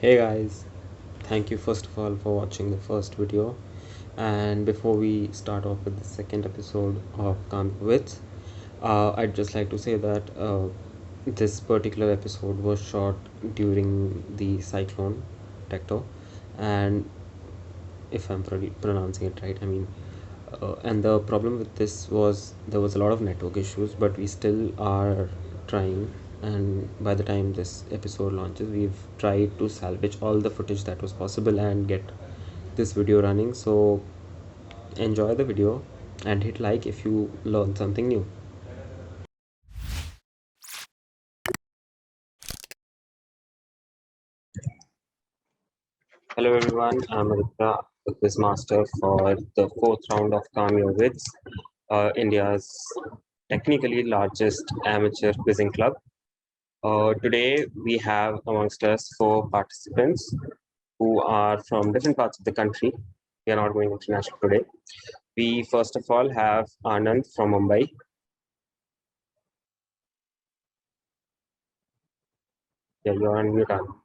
Hey guys, thank you first of all for watching the first video. And before we start off with the second episode of Comic Wits, I'd just like to say that this particular episode was shot during the cyclone Tecto, and if I'm pronouncing it right, and the problem with this was there was a lot of network issues, but we still are trying. And by the time this episode launches, we've tried to salvage all the footage that was possible and get this video running. So enjoy the video and hit like if you learn something new. Hello everyone, I'm Aditya, the quiz master for the fourth round of Calm Your Wits, India's technically largest amateur quizzing club. Today we have amongst us four participants who are from different parts of the country. We are not going international today. We first of all have Anand from Mumbai. Yeah, you're on mute, Anand.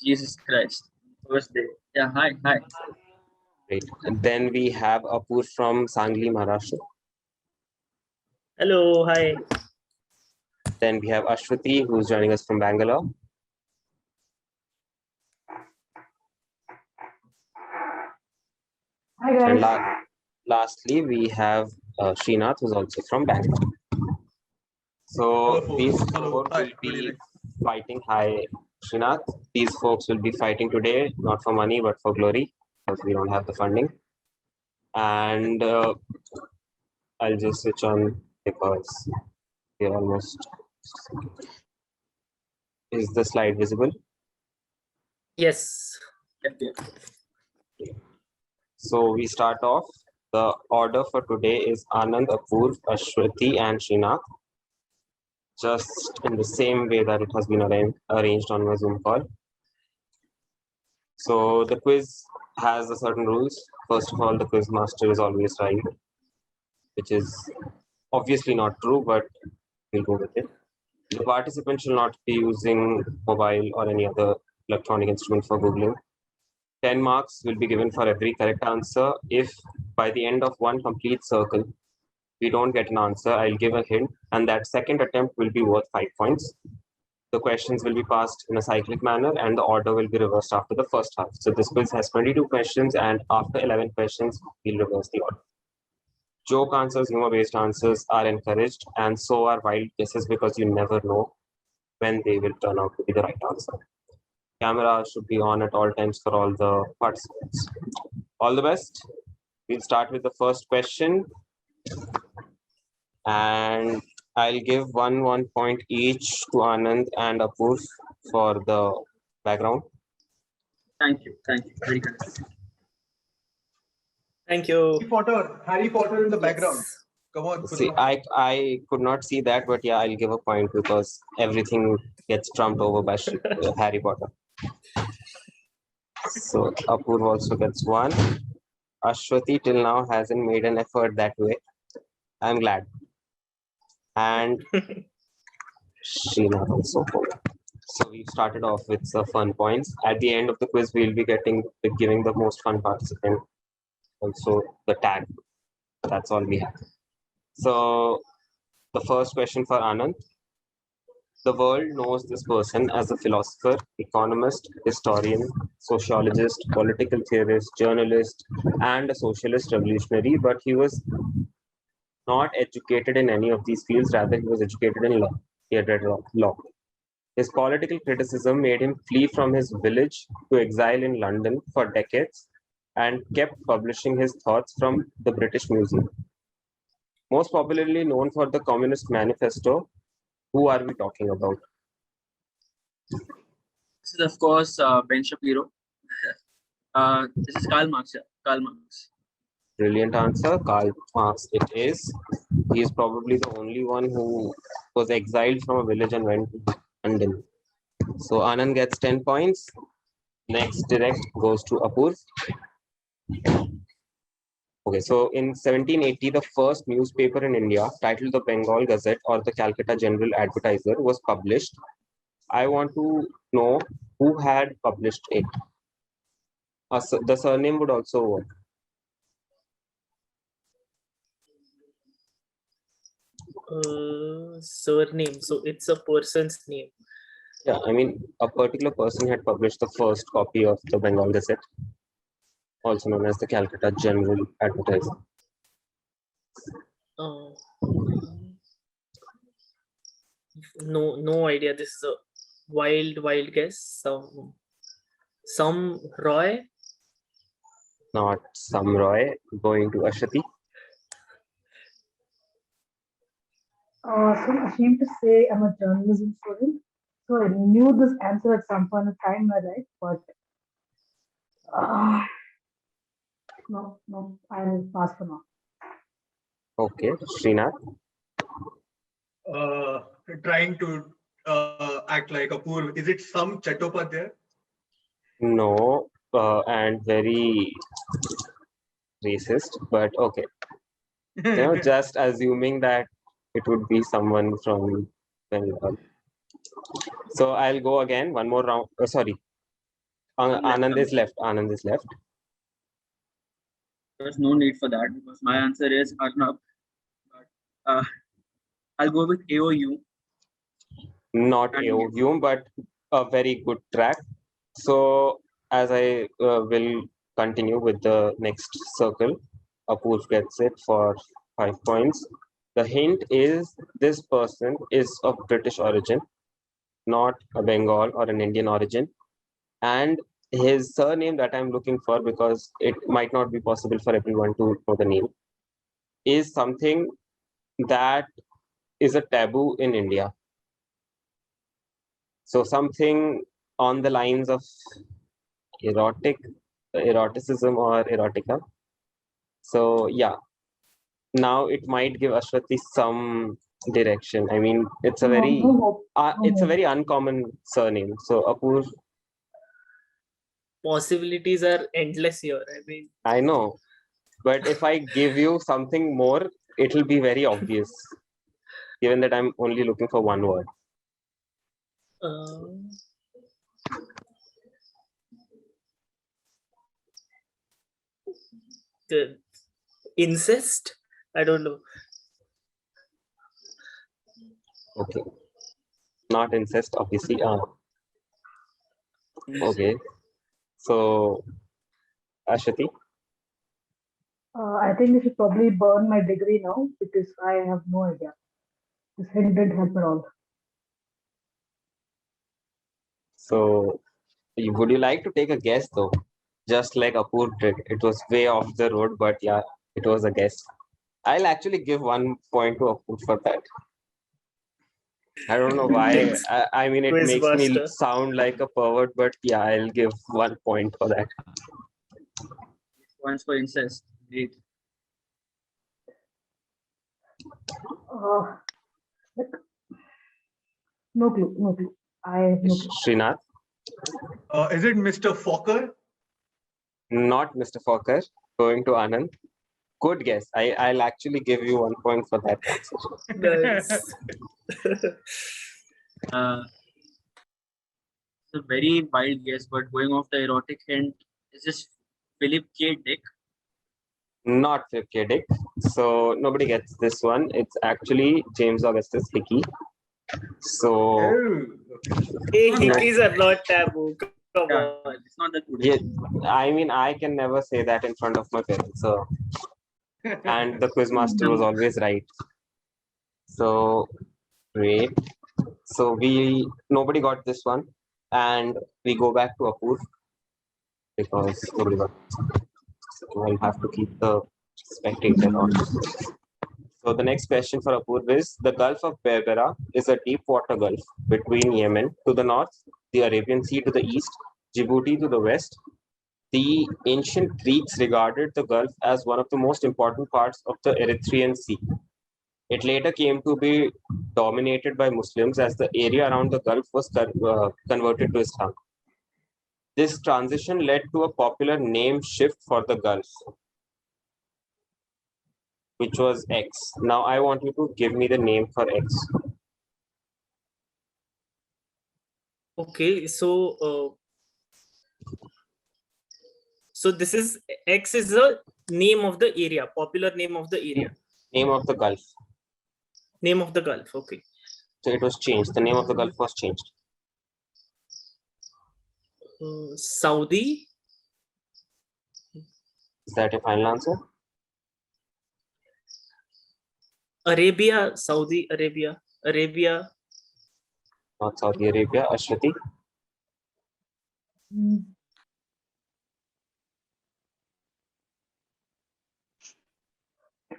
Jesus Christ. First day. Yeah, hi. Great. And then we have Apur from Sangli, Maharashtra. Hello, hi. Then we have Ashwati, who's joining us from Bangalore. Hi guys. And lastly, we have Srinath, who's also from Bangalore. So these four will be fighting. Hi, Srinath. These folks will be fighting today, not for money, but for glory, because we don't have the funding. And I'll just switch on because we're almost. Is the slide visible? Yes. So we start off. The order for today is Anand, Apurv, Ashwati, and Srinath. Just in the same way that it has been arranged on my Zoom call. So the quiz has a certain rules. First of all, the quiz master is always right, which is obviously not true, but we'll go with it. The participant shall not be using mobile or any other electronic instrument for Googling. 10 marks will be given for every correct answer. If by the end of one complete circle, we don't get an answer, I'll give a hint, and that second attempt will be worth 5 points. The questions will be passed in a cyclic manner, and the order will be reversed after the first half. So this quiz has 22 questions, and after 11 questions, we'll reverse the order. Joke answers, humor-based answers are encouraged, and so are wild guesses because you never know when they will turn out to be the right answer. Camera should be on at all times for all the participants. All the best. We'll start with the first question. And I'll give one point each to Anand and Apurv for the background. Thank you. Very good. Thank you. Harry Potter in the background. Yes. Come on. See, I could not see that, but yeah, I'll give a point because everything gets trumped over by Harry Potter. So Apurv also gets one. Ashwati till now hasn't made an effort that way. I'm glad. And Sheena also. So we've started off with some fun points. At the end of the quiz, we'll be giving the most fun participant also the tag. That's all we have. So the first question for Anand. The world knows this person as a philosopher, economist, historian, sociologist, political theorist, journalist, and a socialist revolutionary, but he was not educated in any of these fields. Rather, he was educated in law. He had read law. His political criticism made him flee from his village to exile in London for decades and kept publishing his thoughts from the British Museum. Most popularly known for the Communist Manifesto, who are we talking about? This is, of course, Ben Shapiro. This is Karl Marx. Yeah. Karl Marx. Brilliant answer. Karl Marx it is. He is probably the only one who was exiled from a village and went to London. So Anand gets 10 points. Next direct goes to Apurv. Okay, so in 1780, the first newspaper in India, titled the Bengal Gazette or the Calcutta General Advertiser, was published. I want to know who had published it. The surname would also work. Surname. So it's a person's name. Yeah, I mean, a particular person had published the first copy of the Bengal Gazette, also known as the Calcutta General Advertiser. Uh, no idea. This is a wild guess. Some Roy. Not Sam Roy. Going to Ashwati. So I'm ashamed to say I'm a journalism student, so I knew this answer at some point of time in my life, but no, I'll pass for now. Okay, Srinath. Trying to act like Apoorv. Is it some Chattopadhyay? No, and very racist, but okay. Just assuming that it would be someone from Bengal. So I'll go again, one more round. Sorry. Anand is left. Anand is left. There's no need for that because my answer is Arnab. But I'll go with AOU. Not AOU, but a very good track. So as I will continue with the next circle, Apoorv gets it for 5 points. The hint is this person is of British origin, not a Bengal or an Indian origin. And his surname that I'm looking for, because it might not be possible for everyone to know the name, is something that is a taboo in India. So something on the lines of eroticism or erotica. So yeah, now it might give Ashwati some direction. I mean, it's a very it's a very uncommon surname. So Apoorv, Possibilities are endless here. I mean, I know, but if I give you something more, it will be very obvious, given that I'm only looking for one word. The incest. I don't know. Okay, not incest, obviously. Okay, so Ashwati. I think I should probably burn my degree now because I have no idea. This hint didn't help at all. So, would you like to take a guess though? Just like Apoorv did. It was way off the road, but yeah, it was a guess. I'll actually give 1 point to Apoorv for that. I don't know why. I mean, it makes me Quizmaster. sound like a pervert, but yeah, I'll give 1 point for that. Points for incest. Great. Like, no clue. I have no clue. Srinath, Is it Mr. Fokker? not Mr. Fokker. Going to Anand. Good guess. I'll actually give you 1 point for that answer. It's a very wild guess, but going off the erotic hint, is this Philip K. Dick? Not Philip K. Dick. So nobody gets this one. It's actually James Augustus Hickey. So Oh, Hey, hickeys are not taboo. Come Yeah, on. it's not that good. yeah, I mean, I can never say that in front of my parents. So, and the quizmaster was always right. So great. So nobody got this one, and we go back to Apoorv because nobody got. So I'll have to keep the spectator on. So the next question for Apoorv is: the Gulf of Berbera is a deep water gulf between Yemen to the north, the Arabian Sea to the east, Djibouti to the west. The ancient Greeks regarded the Gulf as one of the most important parts of the Erythraean Sea. It later came to be dominated by Muslims as the area around the Gulf was converted to Islam. This transition led to a popular name shift for the Gulf, which was X. Now I want you to give me the name for X. Okay, so this is X is the name of the area, popular name of the area, Name of the Gulf. name of the Gulf. Okay. So it was changed. The name of the Gulf was changed. Saudi, Is that your final answer? Arabia, Saudi Arabia, Arabia. Not Saudi Arabia. Ashwati. Mm.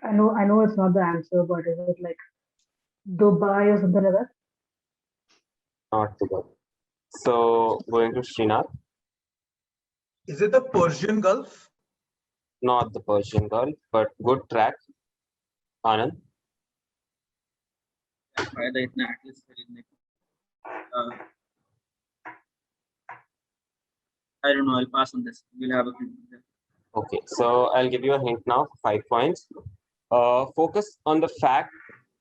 I know it's not the answer, but is it like Dubai or something like that? Not the Gulf. So going to Srinath. Is it the Persian Gulf? Not the Persian Gulf, but good track. Anand. फायदा इतना at least खरीदने का. I don't know. I'll pass on this. We'll have a few. Okay, so I'll give you a hint now, 5 points. Focus on the fact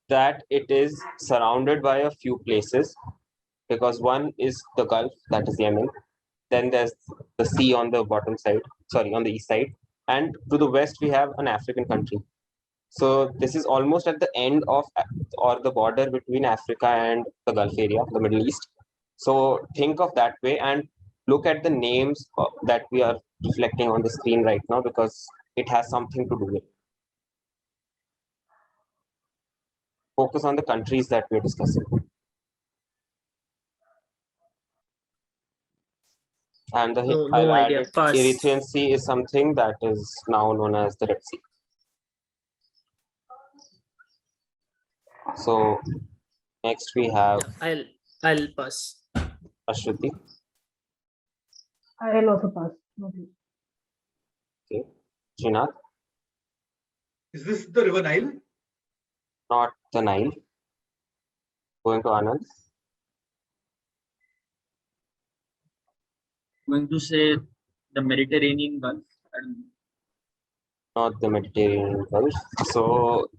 that it is surrounded by a few places, because one is the Gulf, that is Yemen. Then there's the sea on the bottom side, sorry, on the east side. And to the west, we have an African country. So this is almost at the end of, or the border between Africa and the Gulf area, the Middle East. So think of that way and look at the names that we are reflecting on the screen right now, because it has something to do with it. Focus on the countries that we're discussing. And the No I'll add idea. it, Pass. Erythraean Sea is something that is now known as the Red Sea. So next we have I'll pass. Ashwati. I'll also pass. No, please. Okay. Srinath. Is this the River Nile? Not the Nile. Going to Anand. Going to say the Mediterranean Gulf. I don't know. Not the Mediterranean Gulf. So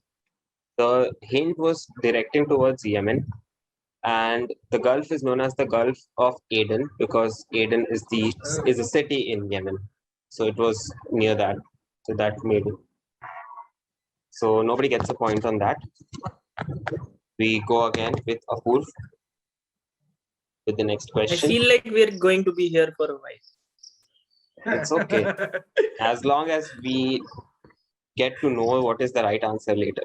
the hint was directing towards Yemen, and the Gulf is known as the Gulf of Aden because Aden is a city in Yemen. So it was near that. So that made it. So nobody gets a point on that. We go again with Apurv with the next I question. feel like we're going to be here for a while. It's okay. As long as we get to know what is the right answer later.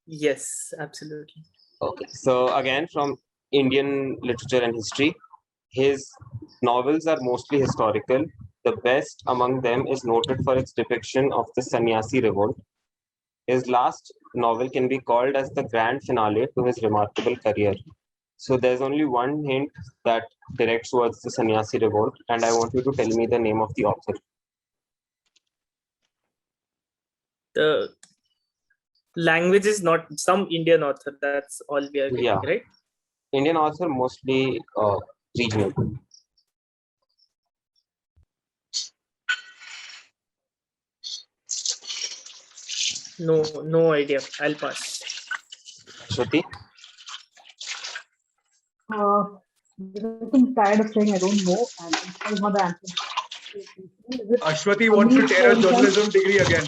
Yes, absolutely. Okay, so again from Indian literature and history, his novels are mostly historical. The best among them is noted for its depiction of the Sannyasi revolt. His last novel can be called as the grand finale to his remarkable career. So there's only one hint that directs towards the Sannyasi revolt, and I want you to tell me the name of the author. The language is not some Indian author. That's all we are getting, Yeah. right? Indian author, mostly regional. No idea. I'll pass. Shruti? I'm tired of saying I don't know, and I'm not the answer. Is it Ashwati wants to tear a Amish journalism degree again.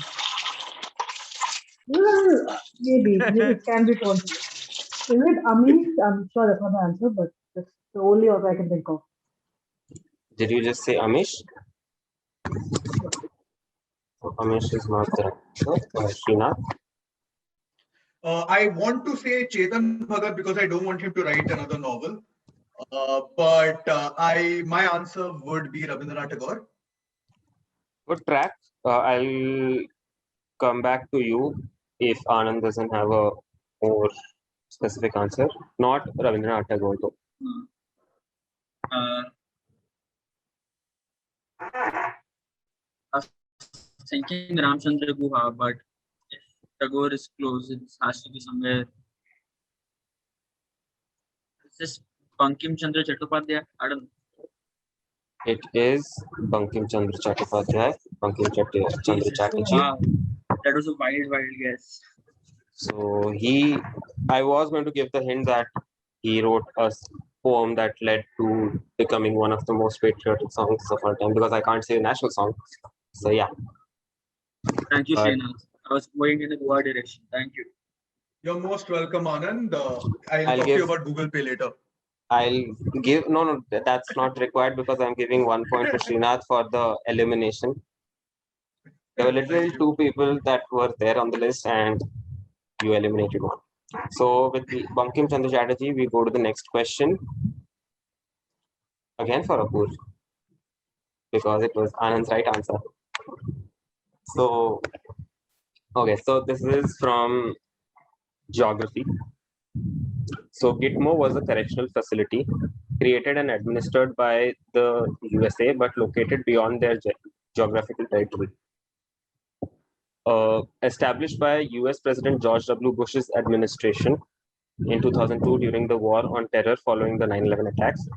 Maybe it can be told. Is it Amish? I'm sure that's not the answer, but that's the only author I can think of. Did you just say Amish? Amish is not the answer. Srinath? I want to say Chetan Bhagat because I don't want him to write another novel. But my answer would be Rabindranath Tagore. Good track. I'll come back to you if Anand doesn't have a more specific answer. Not Rabindranath Tagore though. I was thinking Ramchandra Guha, but if Tagore is close, it has to be somewhere. Is this Bankim Chandra Chattopadhyay? I don't know. It is Bankim Chandra Chattopadhyay. Bankim Chandra Chatterjee. Wow, that was a wild guess. So I was going to give the hint that he wrote a poem that led to becoming one of the most patriotic songs of our time, because I can't say national song. So yeah, Thank you, But- Srinath. I was going in the Goa direction. Thank you. You're most welcome, Anand. I'll I'll talk to you give- about Google Pay later. I'll give no, that's not required because I'm giving 1 point to Srinath for the elimination. There were literally Thank you. 2 people that were there on the list, and you eliminated one. So with the Bankim Chandra Chatterjee, we go to the next question. Again for Apur, because it was Anand's right answer. So, okay, so this is from geography. So Gitmo was a correctional facility created and administered by the USA, but located beyond their geographical territory. Established by US President George W. Bush's administration in 2002 during the war on terror following the 9/11 attacks.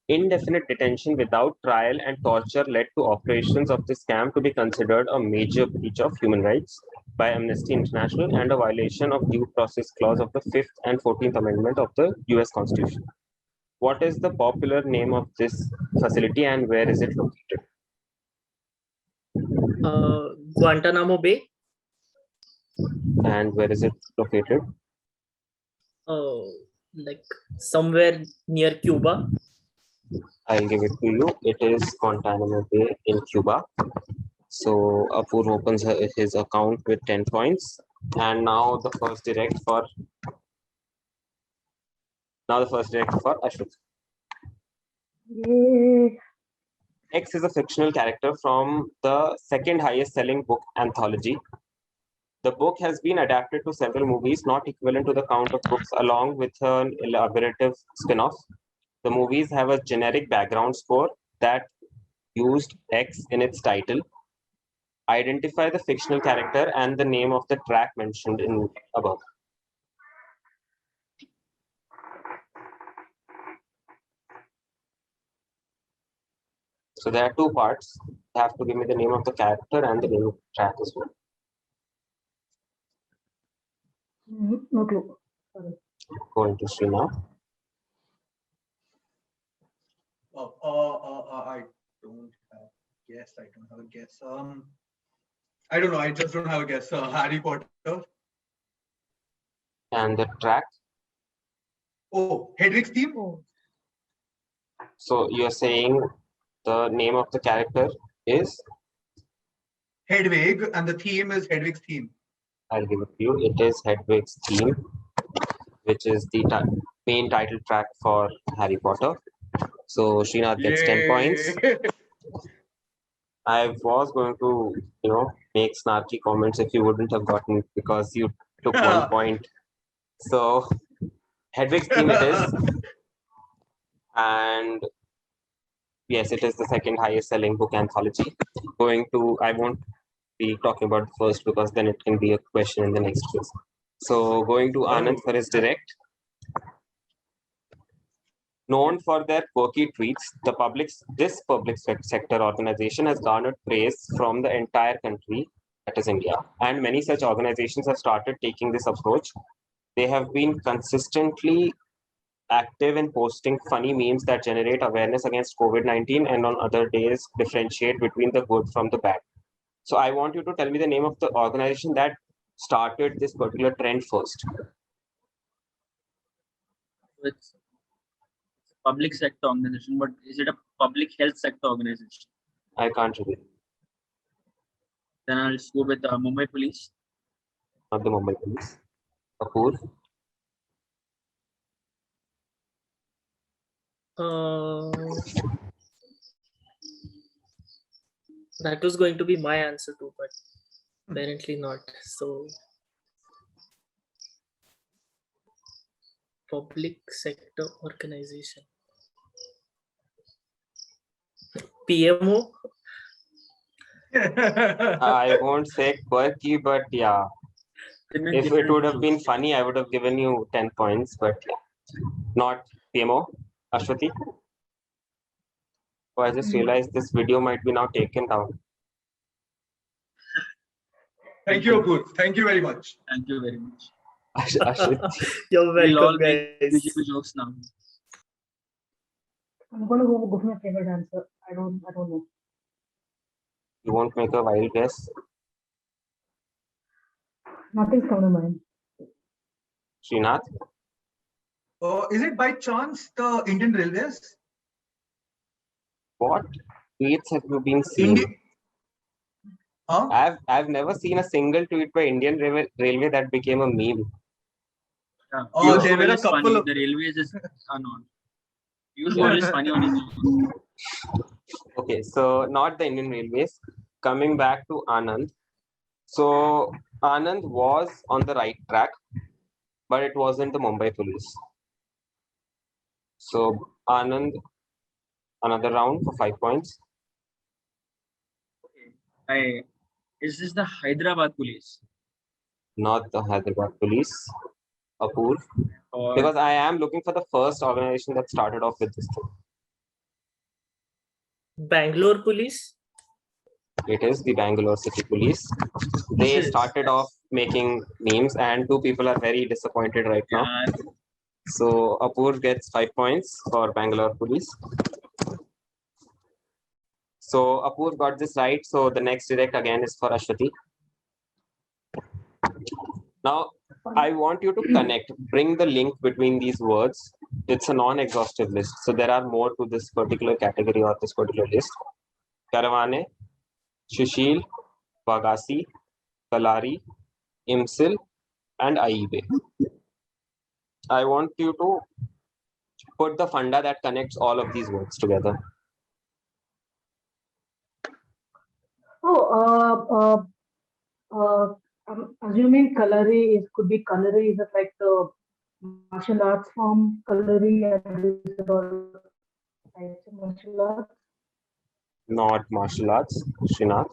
Indefinite detention without trial and torture led to operations of this camp to be considered a major breach of human rights by Amnesty International and a violation of due process clause of the 5th and 14th Amendment of the US Constitution. What is the popular name of this facility and where is it located? Guantanamo Bay. And where is it located? Like somewhere near Cuba. I'll give it to you. It is Guantanamo Bay in Cuba. So Apur opens his account with 10 points. And now the first direct for Ashwin. Yay. X is a fictional character from the second highest selling book anthology. The book has been adapted to several movies, not equivalent to the count of books, along with an elaborative spin-off. The movies have a generic background score that used X in its title. Identify the fictional character and the name of the track mentioned in above. So there are 2 parts. You have to give me the name of the character and the name of the track as well. No clue. Sorry. Going to Srina. I don't have guess. I don't have a guess. I don't know. I just don't have a guess. Harry Potter. And the track. Oh, Hedwig's theme. Oh, So you're saying the name of the character is? Hedwig, and the theme is Hedwig's theme. I'll give it to you. It is Hedwig's Theme, which is the main title track for Harry Potter. So Srinath gets 10 points. Yay. I was going to, make snarky comments if you wouldn't have gotten it because you took 1 point. So Hedwig's Theme it is. And yes, it is the second highest selling book anthology. I won't be talking about the first because then it can be a question in the next quiz. So going to Anand for his direct. Known for their quirky tweets, this public sector organization has garnered praise from the entire country, that is India, and many such organizations have started taking this approach. They have been consistently active in posting funny memes that generate awareness against COVID-19 and on other days differentiate between the good from the bad. So I want you to tell me the name of the organization that started this particular trend first. It's a public sector organization, but is it a public health sector organization? I can't read it. Then I'll just go with Mumbai Police. Not the Mumbai Police. Apur. That was going to be my answer too, but apparently not. So public sector organization. PMO. I won't say quirky, but yeah. If it would have been funny, I would have given you 10 points, but yeah. Not PMO. Ashwati. Oh, I just realized this video might be now taken down. Thank you, Apur. Thank you very much. Thank you very much. Ashwati. You're We'll all welcome, make guys. visual jokes now. I'm gonna go for my favorite answer. I don't know. You won't make a wild guess. Nothing's come to mind. Srinath, Is it by chance the Indian Railways? what tweets have you been seeing? Huh? I've never seen a single tweet by Indian Railway that became a meme. Yeah. Oh, Piyush there were Goyal a is funny. couple of- The railways are not. Piyush Goyal is funny on his own. Okay, so not the Indian Railways. Coming back to Anand. So Anand was on the right track, but it wasn't the Mumbai police. So Anand, another round for 5 points. Okay. Is this the Hyderabad police? Not the Hyderabad police. Apoor. Or Because I am looking for the first organization that started off with this thing. Bangalore police. It is the Bangalore City Police. They Yes, started yes. off making memes, and two people are very disappointed right now. yeah, So Apoor gets 5 points for Bangalore Police. So Apoor got this right. So the next direct again is for Ashwati. Now I want you to connect, bring the link between these words. It's a non-exhaustive list. So there are more to this particular category or this particular list. Karavane, Sushil, Vagasi, Kalari, Imsil, and Aibe. I want you to put the funda that connects all of these words together. I'm assuming Kalari could be Kalari. Is it like the martial arts form Kalari, and is it all types of martial arts? Not martial arts. Srinath.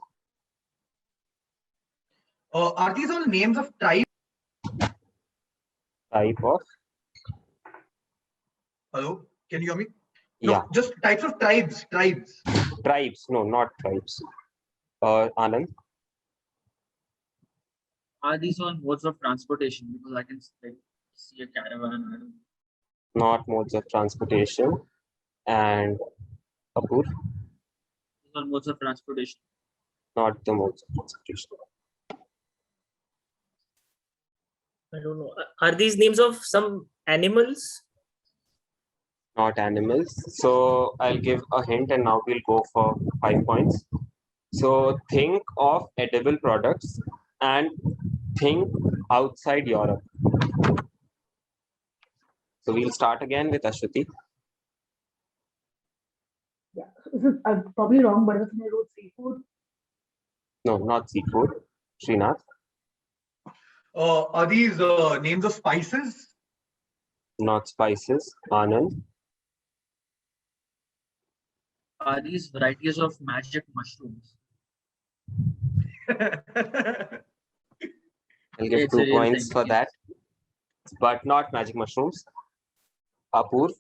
Are these all names of tribes? Type of. Hello, can you hear me? No, Yeah. just types of tribes. Tribes. No, not tribes. Anand. are these all modes of transportation? Because I can like, see a caravan. I don't Not modes of transportation. And Apoor. These are modes of transportation. Not the modes of transportation. I don't know. Are these names of some animals? Not animals. So I'll give a hint and now we'll go for 5 points. So think of edible products and think outside Europe. So we'll start again with Ashwati. Yeah, so this is probably wrong, but if I wrote seafood, No, not seafood. Srinath. Are these names of spices? Not spices. Anand. Are these varieties of magic mushrooms? I'll give It's a 2 real points thing, for yes. that. But not magic mushrooms. Apoor.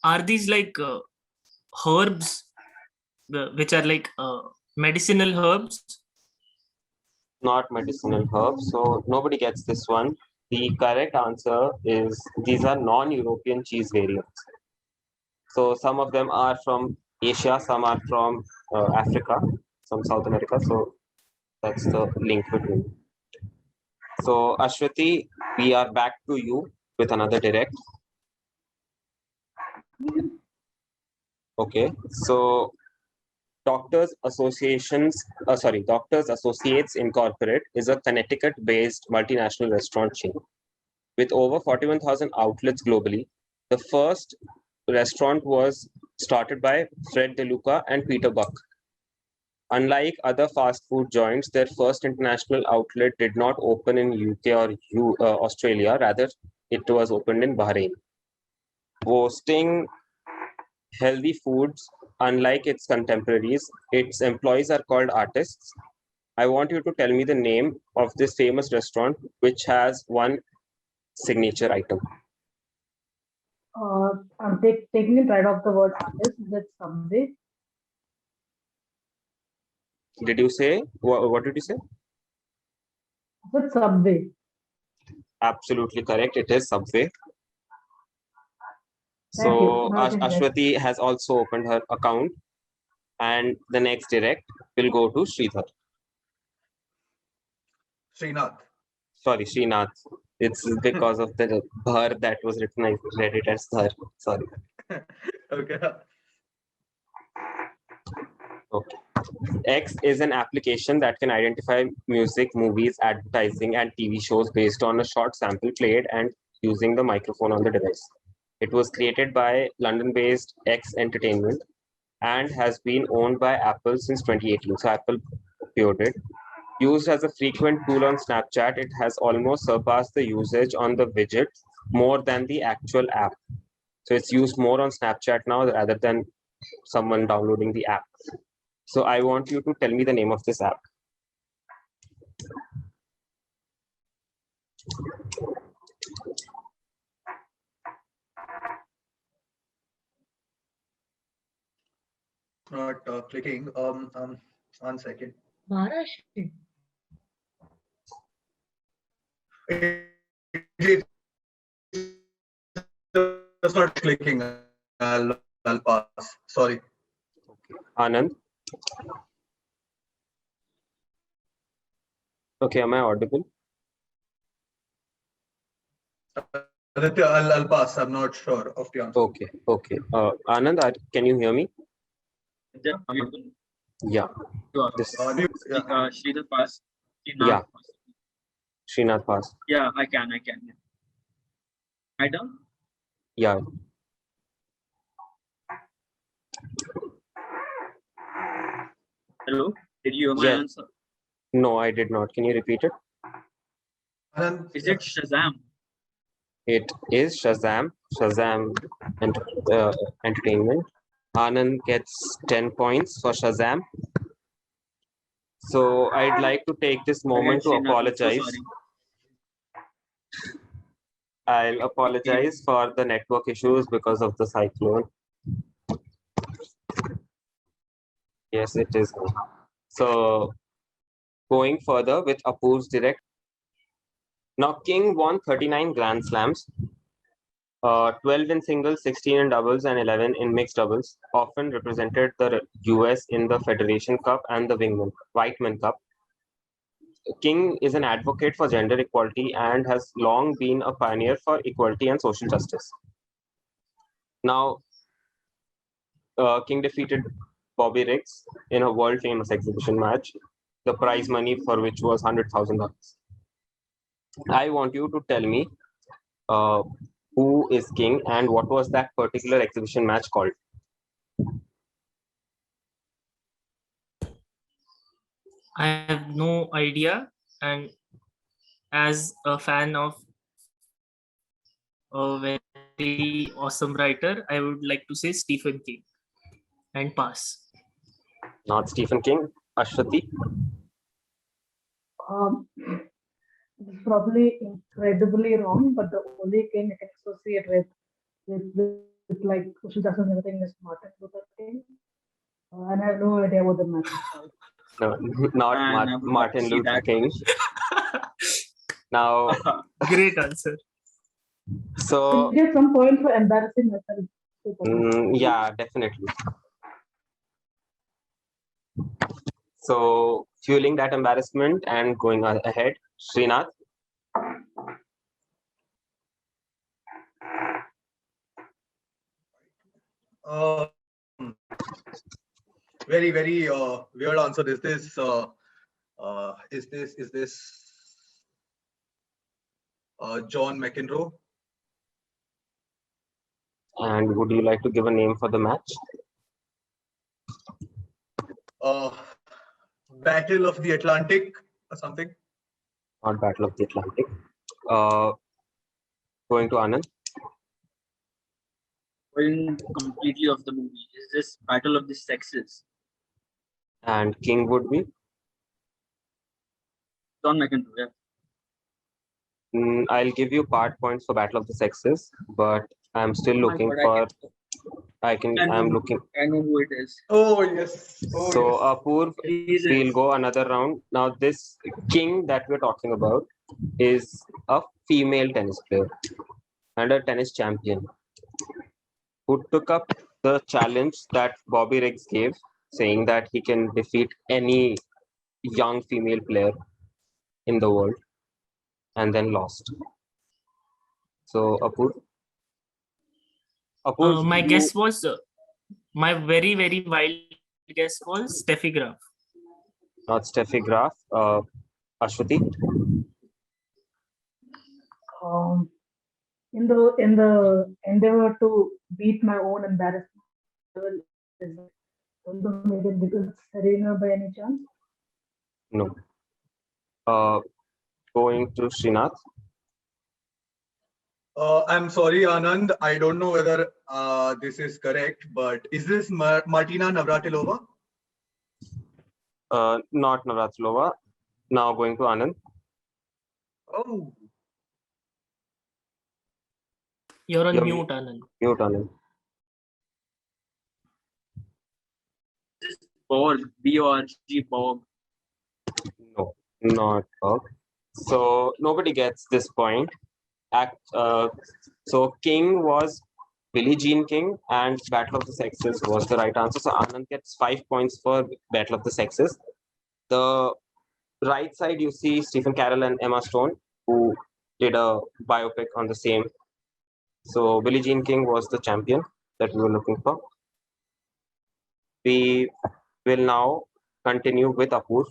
Are these like herbs, which are like medicinal herbs? Not medicinal herbs. So nobody gets this one. The correct answer is these are non-European cheese variants. So some of them are from Asia, some are from Africa, some South America. So that's the link between. So Ashwati, we are back to you with another direct. Okay, so Doctors Associates Incorporate is a Connecticut-based multinational restaurant chain with over 41,000 outlets globally. The first restaurant was started by Fred DeLuca and Peter Buck. Unlike other fast food joints, their first international outlet did not open in UK or Australia. Rather, it was opened in Bahrain. Boasting healthy foods, unlike its contemporaries, its employees are called artists. I want you to tell me the name of this famous restaurant which has one signature item. I'm taking it right off the word artist. Is it Subway? Did you say what did you say? Is it Subway? Absolutely correct. It is Subway. Thank you. So Now I can guess. Ashwati has also opened her account, and the next direct will go to Sridhar. Srinath. Sorry, Srinath. It's because of the Bhar that was written. I read it as Dhar. Sorry. Okay. Okay. X is an application that can identify music, movies, advertising, and TV shows based on a short sample played and using the microphone on the device. It was created by London-based X Entertainment and has been owned by Apple since 2018. So Apple procured it. Used as a frequent tool on Snapchat, it has almost surpassed the usage on the widget more than the actual app. So it's used more on Snapchat now rather than someone downloading the app. So I want you to tell me the name of this app. Not clicking. 1 second. Maharashtra. It's not clicking. I'll pass. Sorry. Anand. Okay, am I audible? Aditya, I'll pass. I'm not sure of the answer. Okay, okay. Anand, can you hear me? Yeah, are you able? Yeah. You are. This Yeah. Sridhar pass. Srinath Yeah. pass. Srinath passed. Yeah, I can. Yeah. I done? Yeah. Hello? Did you hear my Yes. answer? No, I did not. Can you repeat it? Anand, Is it Shazam? It is Shazam. Shazam Entertainment. Anand gets 10 points for Shazam. So I'd like to take this moment to Srinath, I'm so apologize. sorry. I'll apologize for the network issues because of the cyclone. Yes, it is. So going further with Apur's direct. Now King won 39 Grand Slams, 12 in singles, 16 in doubles, and 11 in mixed doubles. Often represented the US in the Federation Cup and the Whiteman Cup. King is an advocate for gender equality and has long been a pioneer for equality and social justice. Now, King defeated Bobby Riggs in a world famous exhibition match, the prize money for which was $100,000. I want you to tell me who is King and what was that particular exhibition match called? I have no idea, and as a fan of a very awesome writer, I would like to say Stephen King and pass. Not Stephen King, Ashwati. This is probably incredibly wrong, but the only king I can associate with like social justice and everything is Martin Luther King. And I have no idea what the match is called. No, not Man, I would love to Martin see Luther that. King. Now, Great answer. so Get some points for embarrassing myself. yeah, definitely. So fueling that embarrassment and going ahead, Srinath. Very weird answer. Is this John McEnroe? And would you like to give a name for the match? Battle of the Atlantic or something? Not Battle of the Atlantic. Going to Anand. Going completely off the movie. Is this Battle of the Sexes? And King would be? John McEnroe, yeah. I'll give you part points for Battle of the Sexes, but I'm still looking God, for. I'm looking. I know who it is. Oh yes. So Apurv, He's we'll go another round. Now this King that we're talking about is a female tennis player and a tennis champion who took up the challenge that Bobby Riggs gave, saying that he can defeat any young female player in the world, and then lost. So, Apur, My you- guess was my very wild guess was Steffi Graf. not Steffi Graf, Ashwati. In the endeavor to beat my own embarrassment level, is don't know, maybe because Serena by any chance? No. Going to Srinath. I'm sorry, Anand. I don't know whether this is correct, but is this Martina Navratilova? Not Navratilova. Now going to Anand. Oh, You're on You're mute, Anand. Mute Anand. Borg, B-O-R-G, Borg. No, not Berg. So nobody gets this point. So King was Billie Jean King, and Battle of the Sexes was the right answer. So Anand gets 5 points for Battle of the Sexes. The right side, you see Stephen Carroll and Emma Stone, who did a biopic on the same. So Billie Jean King was the champion that we were looking for. We will now continue with Apur.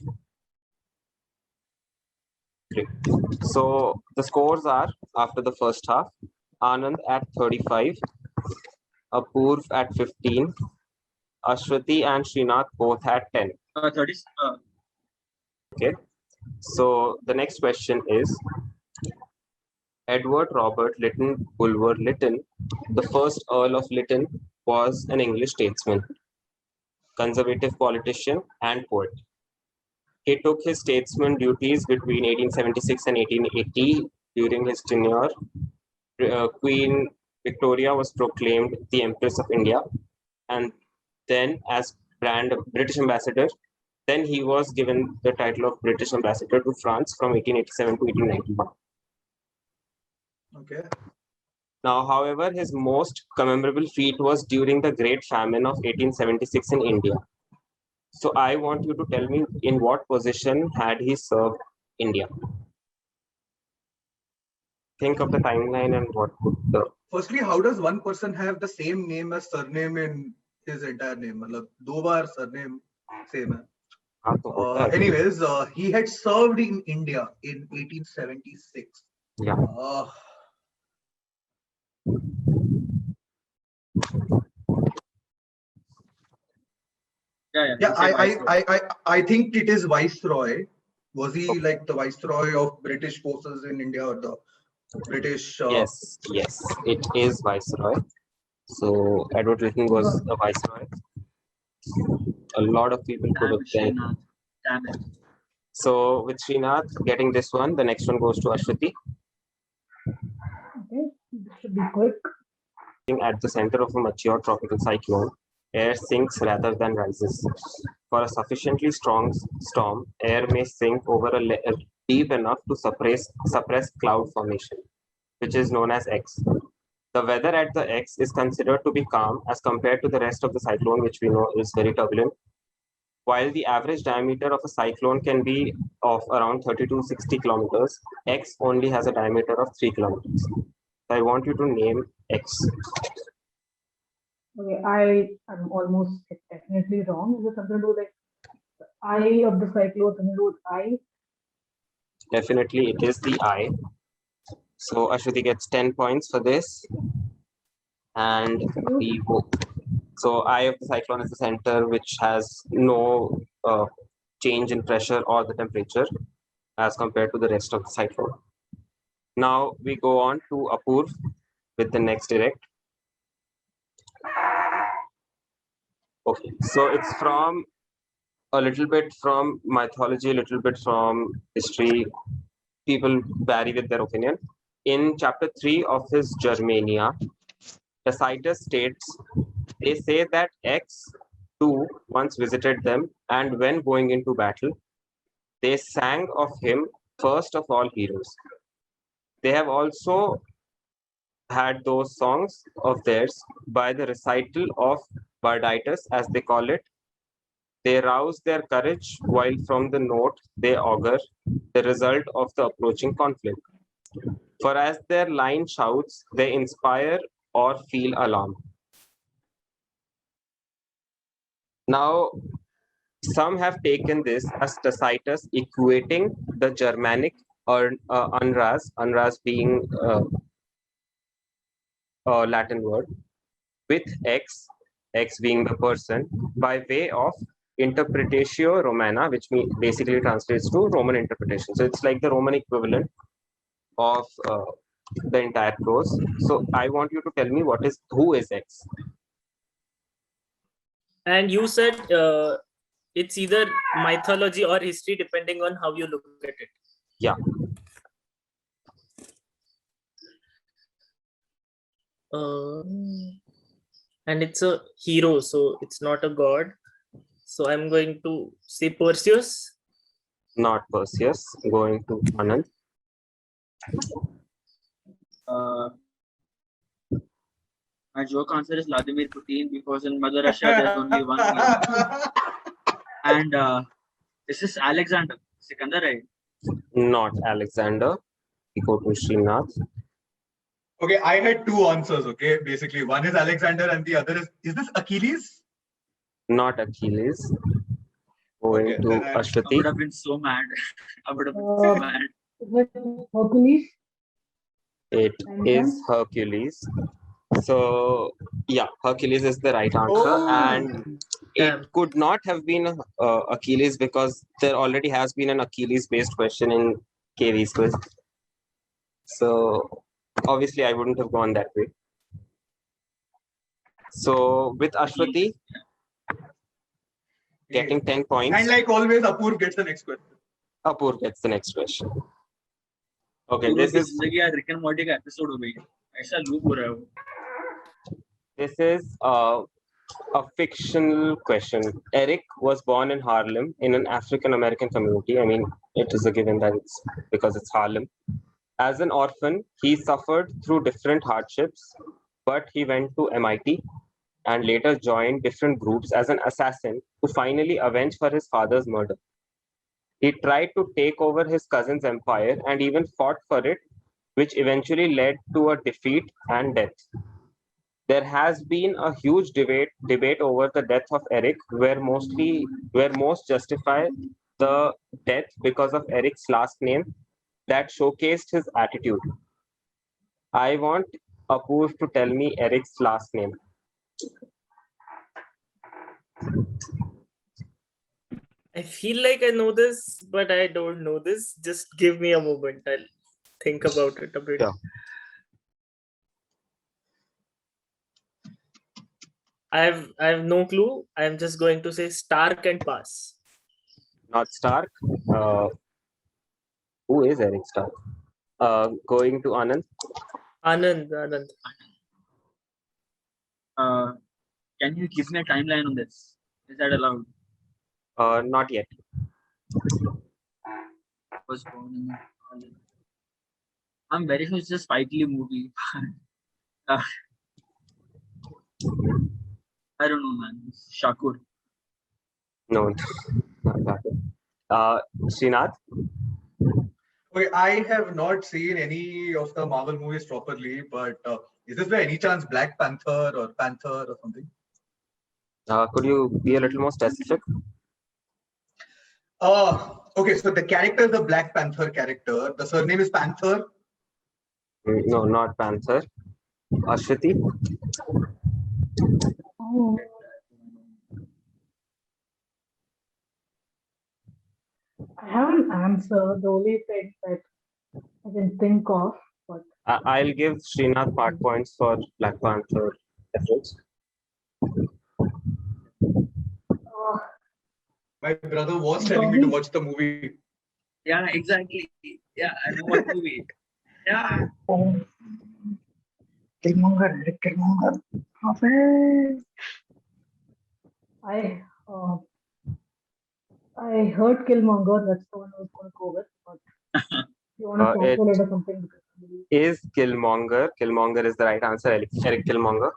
Great. So the scores are after the first half: Anand at 35, Apurv at 15, Ashwati and Srinath both at 10. 30, So the next question is Edward Robert Lytton Bulwer Lytton, the first Earl of Lytton, was an English statesman, conservative politician, and poet. He took his statesman duties between 1876 and 1880. During his tenure, Queen Victoria was proclaimed the Empress of India, and then as British ambassador, then he was given the title of British ambassador to France from 1887 to 1891. okay. Now, however, his most commemorable feat was during the Great Famine of 1876 in India. So I want you to tell me in what position had he served India? Think of the timeline and what would the Firstly, how does one person have the same name as surname in his entire name? मतलब दो बार surname same है. हाँ, तो होता है. Anyways, he had served in India in 1876. Yeah. yeah, Yeah, you said Viceroy. I think it is Viceroy. Was he like the Viceroy of British forces in India or the British? Yes, it is Viceroy. So Edward Lytton was a Viceroy. A lot of people could Damn, have said. Srinath. Damn it. So with Srinath getting this one, the next one goes to Ashwati. Okay, this should be quick. At the center of a mature tropical cyclone, air sinks rather than rises. For a sufficiently strong storm, air may sink over a layer deep enough to suppress cloud formation, which is known as X. The weather at the X is considered to be calm as compared to the rest of the cyclone, which we know is very turbulent. While the average diameter of a cyclone can be of around 30 to 60 kilometers, X only has a diameter of 3 kilometers. So I want you to name X. Okay, I am almost definitely wrong. Is it something to do with like the eye of the cyclone, something to do with eye? Definitely, it is the eye. So Ashwati gets 10 points for this. And we go. So eye of the cyclone is the center, which has no change in pressure or the temperature as compared to the rest of the cyclone. Now we go on to Apurv with the next direct. Okay, so it's from a little bit from mythology, a little bit from history. People vary with their opinion. In chapter 3 of his Germania, Tacitus states, they say that X too once visited them, and when going into battle, they sang of him first of all heroes. They have also had those songs of theirs by the recital of Barditus, as they call it. They rouse their courage, while from the note they augur the result of the approaching conflict. For as their line shouts, they inspire or feel alarm. Now, some have taken this as Tacitus equating the Germanic or unras being a Latin word, with X being the person, by way of interpretatio Romana, which basically translates to Roman interpretation. So it's like the Roman equivalent of the entire prose. So I want you to tell me who is X. And you said it's either mythology or history, depending on how you look at it. Yeah. And it's a hero, so it's not a god. So I'm going to say Perseus. Not Perseus. Going to Anand. My joke answer is Vladimir Putin, because in Mother Russia there's only one hero. And this is Alexander Sikandar, right? Not Alexander. We go to Srinath. Okay, I had two answers. Okay, basically, one is Alexander and the other is this Achilles? Not Achilles. Going Okay, to then I- I Ashwati. would have been so mad. I would have been so mad. Is it Hercules? It And is Hercules. So yeah, Hercules is the right answer, Oh. and Damn. it could not have been Achilles, because there already has been an Achilles-based question in KV's quiz. So obviously, I wouldn't have gone that way. So with Ashwati getting 10 points, And like always, Apoorv gets the next question. Apoorv gets the next question. Okay, पूर्व this की is जिंदगी यार Rick and Morty का episode हो गई है. ऐसा loop हो रहा है वो. This is a fictional question. Eric was born in Harlem in an African American community. I mean, it is a given that it's because it's Harlem. As an orphan, he suffered through different hardships, but he went to MIT and later joined different groups as an assassin to finally avenge for his father's murder. He tried to take over his cousin's empire and even fought for it, which eventually led to a defeat and death. There has been a huge debate over the death of Eric, where most justify the death because of Eric's last name that showcased his attitude. I want Apoorv to tell me Eric's last name. I feel like I know this, but I don't know this. Just give me a moment. I'll think about it a bit. Sure. I have no clue. I'm just going to say Stark and pass. Not Stark. Who is Eric Stark? Going to Anand. Anand. Can you give me a timeline on this? Is that allowed? Not yet. Was born in Harlem. I'm very sure it's a Spike Lee movie. I don't know, man. It's Shakur. No, not that. Srinath. Okay, I have not seen any of the Marvel movies properly, but is this by any chance Black Panther or Panther or something? Could you be a little more specific? Okay, so the character is a Black Panther character. The surname is Panther. No, not Panther. Ashwati. Oh, I have an answer. The only thing that I can think of, but I'll give Srinath part points for Black Panther reference. My brother was telling me to watch the movie. Yeah, exactly. Yeah, I know what movie. Yeah. Killmonger, Rick Killmonger. I heard Killmonger. That's the one I was going to go with. But You want to it calculate or something? is Killmonger. Killmonger is the right answer. Eric Killmonger.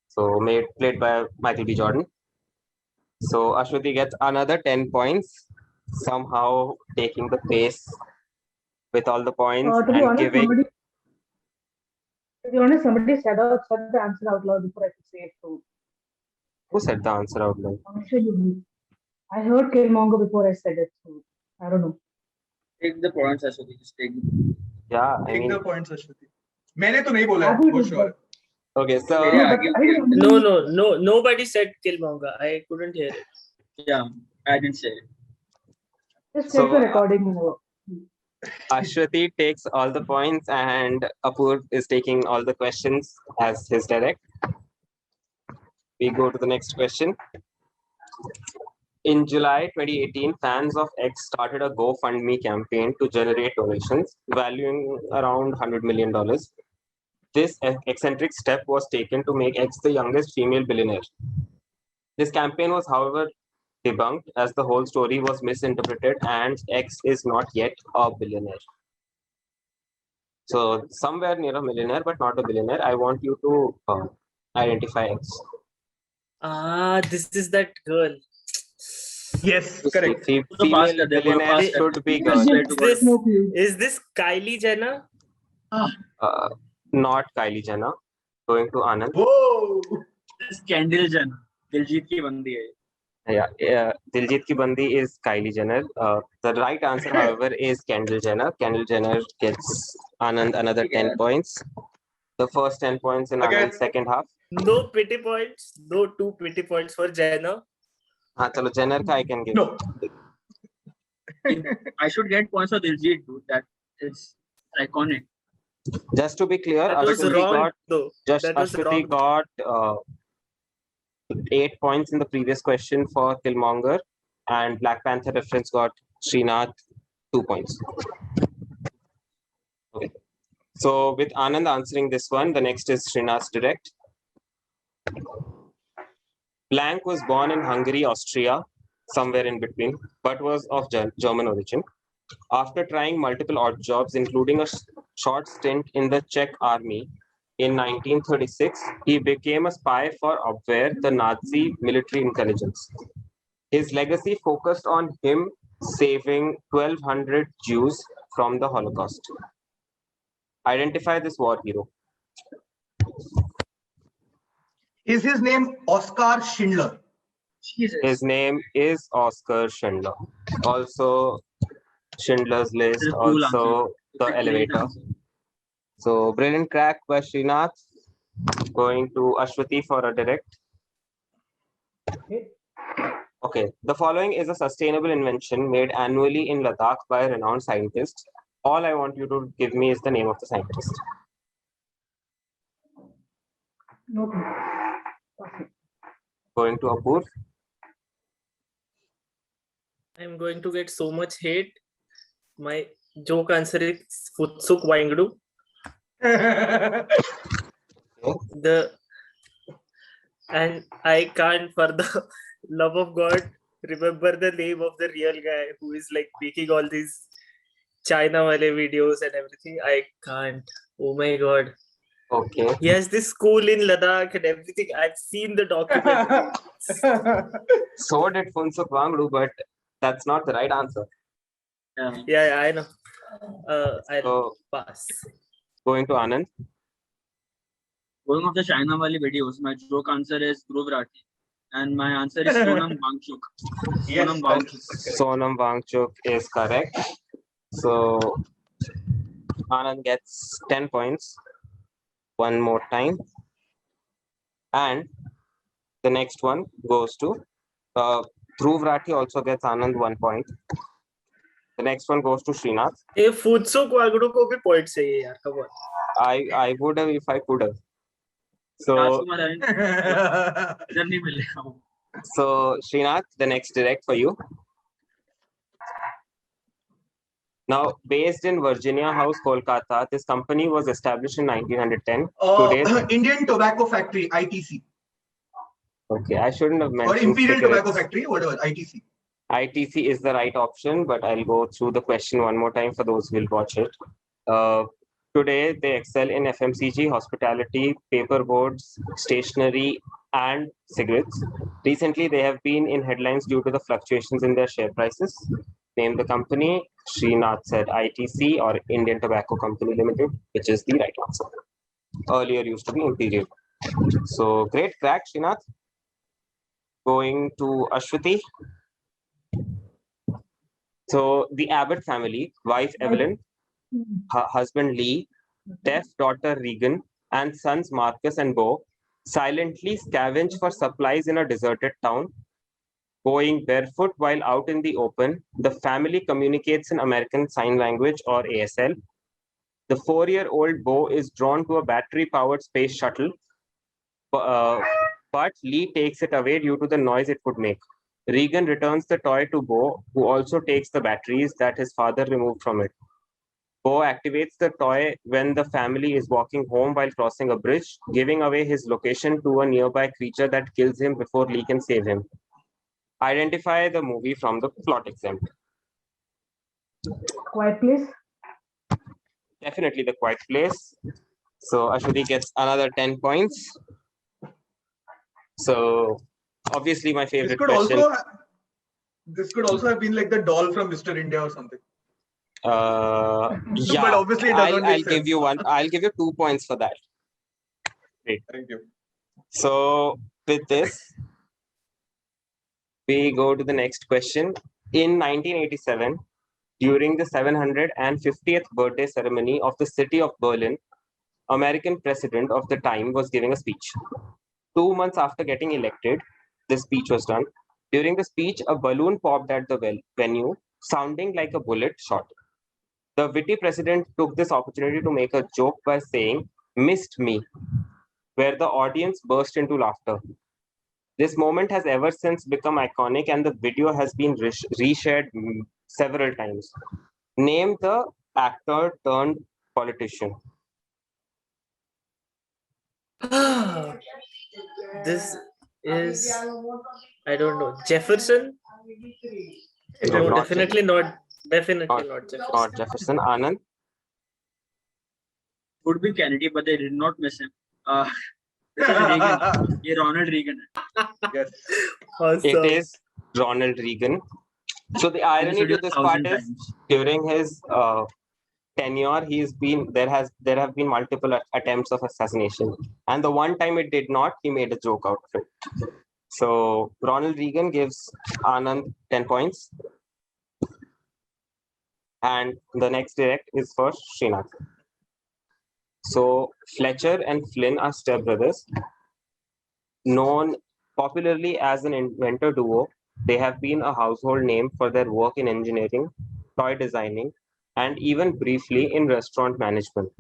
So played by Michael B. Jordan. So Ashwati gets another 10 points, somehow taking the pace with all the points To be and honest, giving. somebody said the answer out loud before I could say it. So Who said the answer out loud? I'm sure you did. I heard Killmonger before I said it. So I don't know. Take the points, Ashwati. Just take them. Yeah, I Take mean. the points, Ashwati. मैंने तो नहीं बोला Abhi है, for did sure. that. Okay, so मेरे but आगे I didn't No, nobody said Killmonger. I couldn't hear it. Yeah, I didn't say it. just check So, the recording. Ashwati takes all the points and Apurv is taking all the questions as his direct. We go to the next question. In July 2018, fans of X started a GoFundMe campaign to generate donations valuing around $100 million. This eccentric step was taken to make X the youngest female billionaire. This campaign was, however, debunked as the whole story was misinterpreted and X is not yet a billionaire. So somewhere near a millionaire, but not a billionaire. I want you to identify X. This is that girl. Yes, correct. Female billionaire should be girl. Is this Kylie Jenner? Not Kylie Jenner. Going to Anand. Whoa! This is Kendall Jenner. Diljit ki bandi hai. Yeah, Diljit ki bandi is Kylie Jenner. The right answer, however, is Kendall Jenner. Kendall Jenner gets Anand another 10 points. The first 10 points in Anand's second half. No pity points. No 2 pity points for Jenner. Chalo, Jenner ka I can give. No. I should get points for Diljit, dude. That is iconic. Just to be clear, That was wrong, though. Ashwati got 8 points in the previous question for Killmonger, and Black Panther reference got Srinath 2 points. Okay. So with Anand answering this one, the next is Srinath's direct. Blank was born in Hungary, Austria, somewhere in between, but was of German origin. After trying multiple odd jobs, including a short stint in the Czech army, in 1936, he became a spy for Abwehr, the Nazi military intelligence. His legacy focused on him saving 1,200 Jews from the Holocaust. Identify this war hero. Is his name Oskar Schindler? Jesus. His name is Oskar Schindler. Also, Schindler's List, Cool also The Elevator. So, brilliant crack by Srinath. Going to Ashwati for a direct. Okay, the following is a sustainable invention made annually in Ladakh by a renowned scientist. All I want you to give me is the name of the scientist. No. Going to Apurv. I'm going to get so much hate. My joke answer is Futsuk Waingdu. And I can't, for the love of God, remember the name of the real guy who is like making all these China wale videos and everything. I can't. Oh my God. Okay. He has this school in Ladakh and everything. I've seen the documentary. So did Funsuk Wangdu, but that's not the right answer. Yeah, I know. I'll pass. Going to Anand. Going off the China Wali videos, my joke answer is Dhruv Rathi. And my answer is Sonam Wangchuk. Yes, Sonam Wangchuk. Sonam Wangchuk is correct. So Anand gets 10 points. One more time. And the next one goes to Dhruv Rathi also gets Anand 1 point. The next one goes to Srinath. Hey, Futsuk Wangdu ko bhi point chahiye yaar. Come on. I would have if I could have. So Srinath, the next direct for you. Now, based in Virginia House, Kolkata, this company was established in 1910. Today, Indian Tobacco Factory, ITC. Okay, I shouldn't have mentioned. Or Imperial cigarettes. Tobacco Factory, whatever, ITC. ITC is the right option, but I'll go through the question one more time for those who will watch it. Today, they excel in FMCG, hospitality, paperboards, stationery, and cigarettes. Recently, they have been in headlines due to the fluctuations in their share prices. Name the company. Srinath said ITC or Indian Tobacco Company Limited, which is the right answer. Earlier used to be Imperial. So great crack, Srinath. Going to Ashwati. So the Abbott family, wife Evelyn, husband Lee, deaf daughter Regan, and sons Marcus and Bo silently scavenge for supplies in a deserted town. Going barefoot while out in the open, the family communicates in American Sign Language or ASL. The 4-year-old Bo is drawn to a battery-powered space shuttle, but Lee takes it away due to the noise it would make. Regan returns the toy to Bo, who also takes the batteries that his father removed from it. Bo activates the toy when the family is walking home while crossing a bridge, giving away his location to a nearby creature that kills him before Lee can save him. Identify the movie from the plot exempt. Quiet Place. Definitely The Quiet Place. So Ashwati gets another 10 points. So obviously my favorite question. This could also have been like the doll from Mr. India or something. Yeah, But obviously it doesn't I'll make give sense. you one. I'll give you 2 points for that. Thank you. So with this, we go to the next question. In 1987, during the 750th birthday ceremony of the city of Berlin, American president of the time was giving a speech. 2 months after getting elected, the speech was done. During the speech, a balloon popped at the venue, sounding like a bullet shot. The witty president took this opportunity to make a joke by saying, "Missed me," where the audience burst into laughter. This moment has ever since become iconic and the video has been reshared several times. Name the actor turned politician. This is, I don't know, Jefferson? No, not definitely not. Definitely Not- not Jefferson. Not Jefferson. Anand. Would be Kennedy, but they did not miss him. This is Reagan. Yeah, Ronald Reagan. Yes. Awesome. It is Ronald Reagan. So the irony to this part is during his tenure, there have been multiple attempts of assassination, and the one time it did not, he made a joke out of it. So Ronald Reagan gives Anand 10 points, and the next direct is for Srinath. So Fletcher and Flynn are stepbrothers, known popularly as an inventor duo. They have been a household name for their work in engineering, toy designing, and even briefly in restaurant management.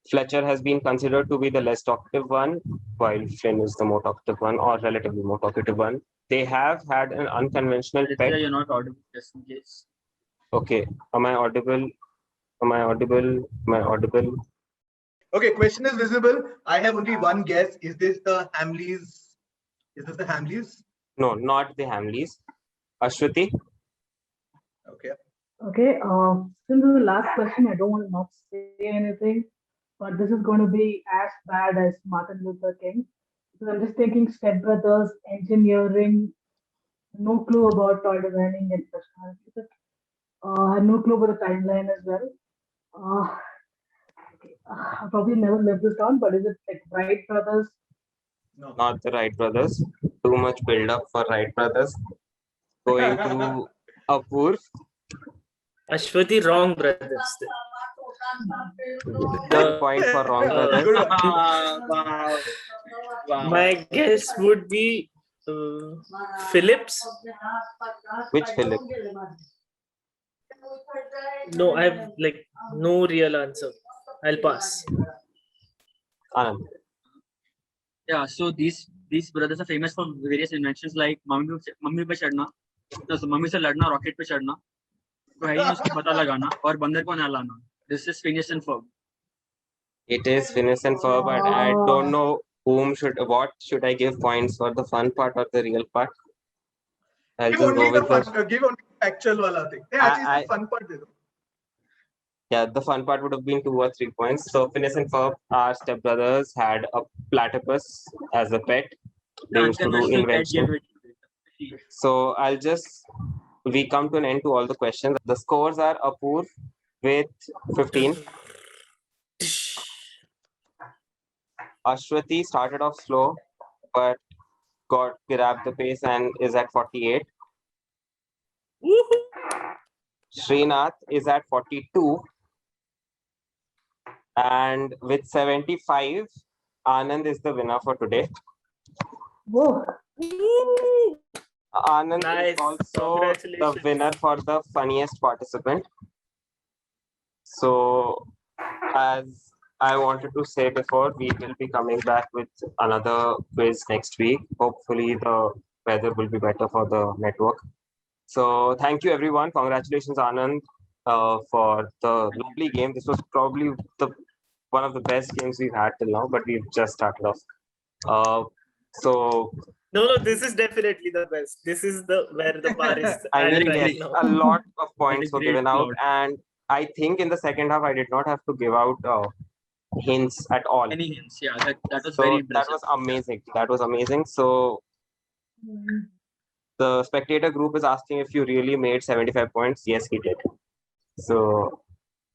Fletcher has been considered to be the less talkative one, while Flynn is the more talkative one, or relatively more talkative one. They have had an unconventional pet. You're not audible, just in case. Okay, am I audible? Am I audible? Am I audible? Okay, question is visible. I have only one guess. Is this the Hamleys? Is this the Hamleys? No, not the Hamleys. Ashwati? Okay. Okay, since this is the last question, I don't want to not say anything, but this is going to be as bad as Martin Luther King. So I'm just thinking stepbrothers, engineering, no clue about toy designing and personality. I have no clue about the timeline as well. I probably never lived this down, but is it like Wright brothers? No. Not the Wright brothers. Too much build up for Wright brothers. Going to Apurv. Ashwati, wrong brothers. One point for wrong brothers. Good one. Wow. Wow. My guess would be Phillips. Which Philip? No, I have like no real answer. I'll pass. Anand. Yeah, so these brothers are famous for various inventions like mummy पे चढ़ना, mummy से लड़ना, rocket पे चढ़ना, तो है ही उसकी पता लगाना और बंदर को नहलाना. This is Phineas and Ferb. It is Phineas and Ferb, but I don't know what should I give points for, the fun part or the real part? I'll Give just only go the with fun, the give only the actual wala thing. Hey, actually, I- the fun part de do. yeah. The fun part would have been 2 or 3 points. So Phineas and Ferb, our stepbrothers, had a platypus as a pet. They used to do Unconventional pet invention. gave it. So we come to an end to all the questions. The scores are Apoor with 15. Ashwati started off slow, but grabbed the pace and is at 48. Srinath is at 42. And with 75, Anand is the winner for today. Whoa. Anand Nice. is also the Congratulations. winner for the funniest participant. So, as I wanted to say before, we will be coming back with another quiz next week. Hopefully, the weather will be better for the network. So, thank you everyone. Congratulations, Anand, for the lovely game. This was probably one of the best games we've had till now, but we've just started off. So No, this is definitely the best. This is where the bar is I at mean, right yes, now. a lot of points a were great given out, plot. and I think in the second half I did not have to give out hints at all. Any hints? Yeah, that was So very that impressive. was amazing. That was amazing. So the spectator group is asking if you really made 75 points. Yes, he did. So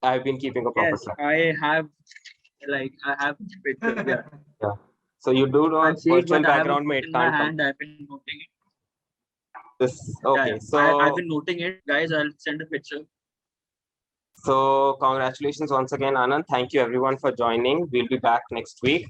I've been keeping a proper Yes, track. I have pictures. Yeah. So you do know I'm seeing, virtual but I have background it mate in my can't come. hand. I've been noting it. This okay. Yeah. So I've been noting it, guys. I'll send a picture. So congratulations once again, Anand. Thank you everyone for joining. We'll be back next week.